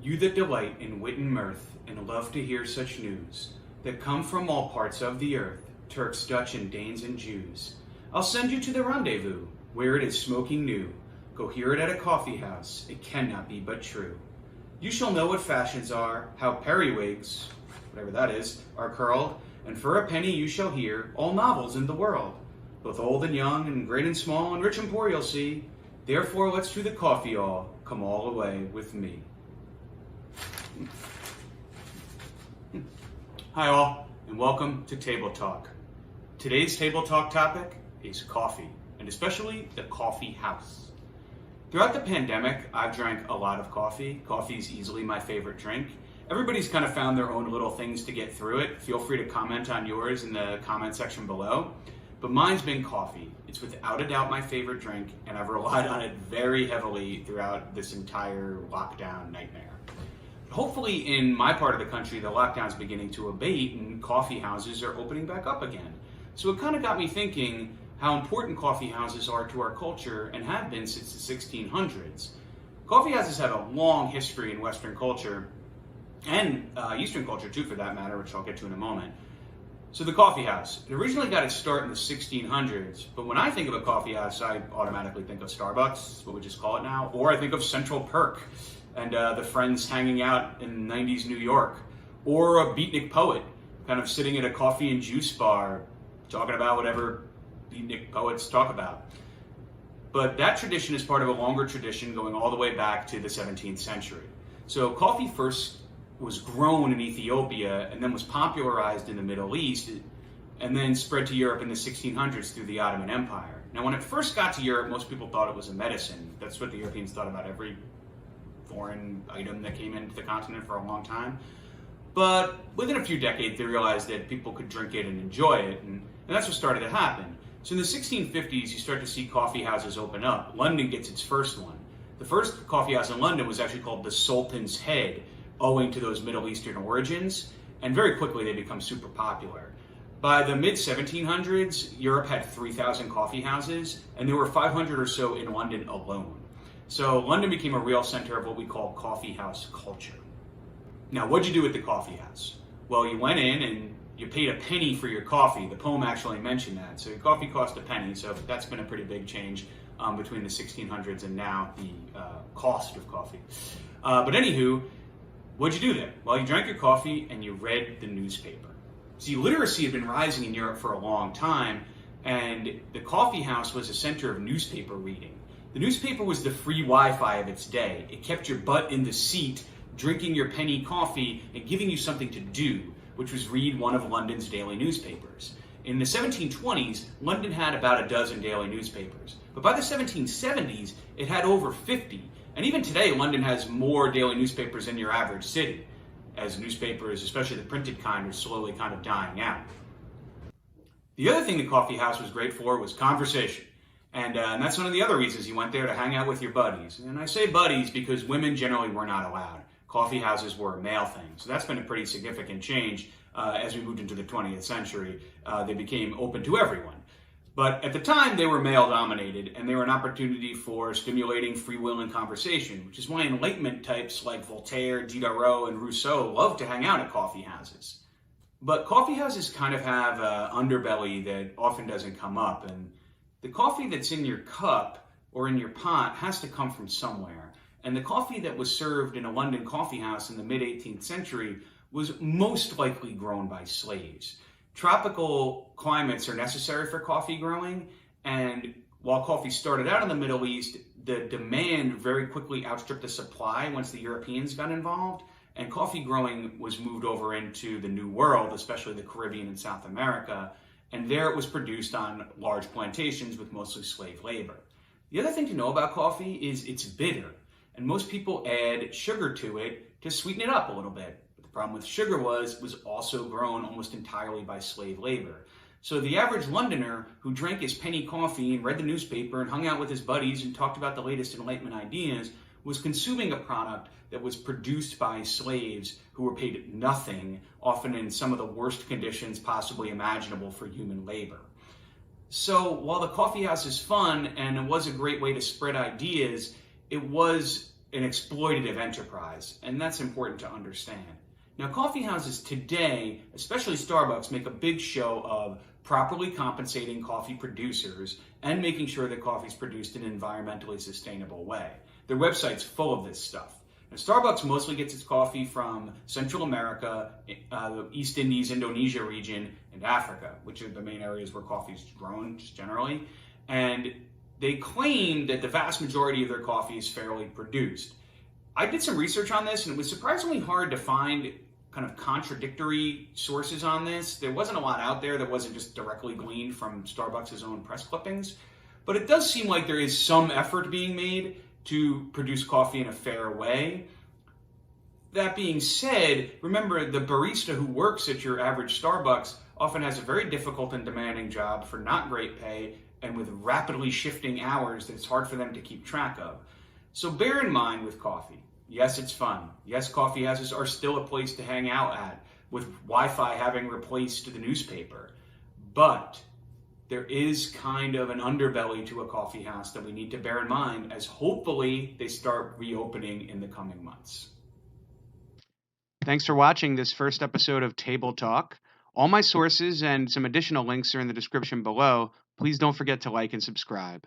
You that delight in wit and mirth, and love to hear such news, that come from all parts of the earth, Turks, Dutch, and Danes, and Jews, I'll send you to the rendezvous, where it is smoking new. Go hear it at a coffee house, it cannot be but true. You shall know what fashions are, how periwigs, whatever that is, are curled, and for a penny you shall hear all novels in the world, both old and young, and great and small, and rich and poor you'll see. Therefore let's to the coffee all, come all away with me. Hi all, and welcome to Table Talk. Today's Table Talk topic is coffee, and especially the coffee house. Throughout the pandemic, I've drank a lot of coffee. Coffee is easily my favorite drink. Everybody's kind of found their own little things to get through it. Feel free to comment on yours in the comment section below. But mine's been coffee. It's without a doubt my favorite drink, and I've relied on it very heavily throughout this entire lockdown nightmare. Hopefully in my part of the country, the lockdown's beginning to abate and coffee houses are opening back up again. So it kind of got me thinking how important coffee houses are to our culture and have been since the 1600s. Coffee houses have a long history in Western culture, and Eastern culture too for that matter, which I'll get to in a moment. So the coffee house, it originally got its start in the 1600s, but when I think of a coffee house, I automatically think of Starbucks, what we just call it now, or I think of Central Perk and the friends hanging out in 90s New York, or a beatnik poet kind of sitting at a coffee and juice bar talking about whatever beatnik poets talk about. But that tradition is part of a longer tradition going all the way back to the 17th century. So coffee first was grown in Ethiopia and then was popularized in the Middle East and then spread to Europe in the 1600s through the Ottoman Empire. Now when it first got to Europe, most people thought it was a medicine. That's what the Europeans thought about every foreign item that came into the continent for a long time. But within a few decades, they realized that people could drink it and enjoy it, and that's what started to happen. So in the 1650s, you start to see coffee houses open up. London gets its first one. The first coffee house in London was actually called the Sultan's Head, owing to those Middle Eastern origins, and very quickly they become super popular. By the mid-1700s, Europe had 3,000 coffee houses, and there were 500 or so in London alone. So London became a real center of what we call coffee house culture. Now, what'd you do at the coffee house? Well, you went in and you paid a penny for your coffee. The poem actually mentioned that. So your coffee cost a penny, so that's been a pretty big change between the 1600s and now the cost of coffee. But anywho, what'd you do there? Well, you drank your coffee and you read the newspaper. See, literacy had been rising in Europe for a long time, and the coffee house was a center of newspaper reading. The newspaper was the free Wi-Fi of its day. It kept your butt in the seat, drinking your penny coffee and giving you something to do, which was read one of London's daily newspapers. In the 1720s, London had about a dozen daily newspapers. But by the 1770s, it had over 50. And even today, London has more daily newspapers than your average city, as newspapers, especially the printed kind, are slowly kind of dying out. The other thing the coffee house was great for was conversation. And that's one of the other reasons you went there, to hang out with your buddies. And I say buddies because women generally were not allowed. Coffee houses were a male thing. So that's been a pretty significant change as we moved into the 20th century. They became open to everyone. But at the time, they were male-dominated, and they were an opportunity for stimulating free will and conversation, which is why Enlightenment types like Voltaire, Diderot, and Rousseau loved to hang out at coffee houses. But coffee houses kind of have an underbelly that often doesn't come up, and the coffee that's in your cup or in your pot has to come from somewhere. And the coffee that was served in a London coffee house in the mid-18th century was most likely grown by slaves. Tropical climates are necessary for coffee growing, and while coffee started out in the Middle East, the demand very quickly outstripped the supply once the Europeans got involved, and coffee growing was moved over into the New World, especially the Caribbean and South America, and there it was produced on large plantations with mostly slave labor. The other thing to know about coffee is it's bitter, and most people add sugar to it to sweeten it up a little bit. But the problem with sugar was it was also grown almost entirely by slave labor. So the average Londoner who drank his penny coffee and read the newspaper and hung out with his buddies and talked about the latest Enlightenment ideas was consuming a product that was produced by slaves who were paid nothing, often in some of the worst conditions possibly imaginable for human labor. So while the coffee house is fun and it was a great way to spread ideas, it was an exploitative enterprise, and that's important to understand. Now, coffee houses today, especially Starbucks, make a big show of properly compensating coffee producers and making sure that coffee is produced in an environmentally sustainable way. Their website's full of this stuff. Now, Starbucks mostly gets its coffee from Central America, the East Indies, Indonesia region, and Africa, which are the main areas where coffee is grown just generally. And they claim that the vast majority of their coffee is fairly produced. I did some research on this, and it was surprisingly hard to find kind of contradictory sources on this. There wasn't a lot out there that wasn't just directly gleaned from Starbucks' own press clippings. But it does seem like there is some effort being made to produce coffee in a fair way. That being said, remember the barista who works at your average Starbucks often has a very difficult and demanding job for not great pay and with rapidly shifting hours that it's hard for them to keep track of. So bear in mind with coffee, yes, it's fun. Yes, coffee houses are still a place to hang out at, with Wi-Fi having replaced the newspaper. But there is kind of an underbelly to a coffee house that we need to bear in mind as hopefully they start reopening in the coming months. Thanks for watching this first episode of Table Talk. All my sources and some additional links are in the description below. Please don't forget to like and subscribe.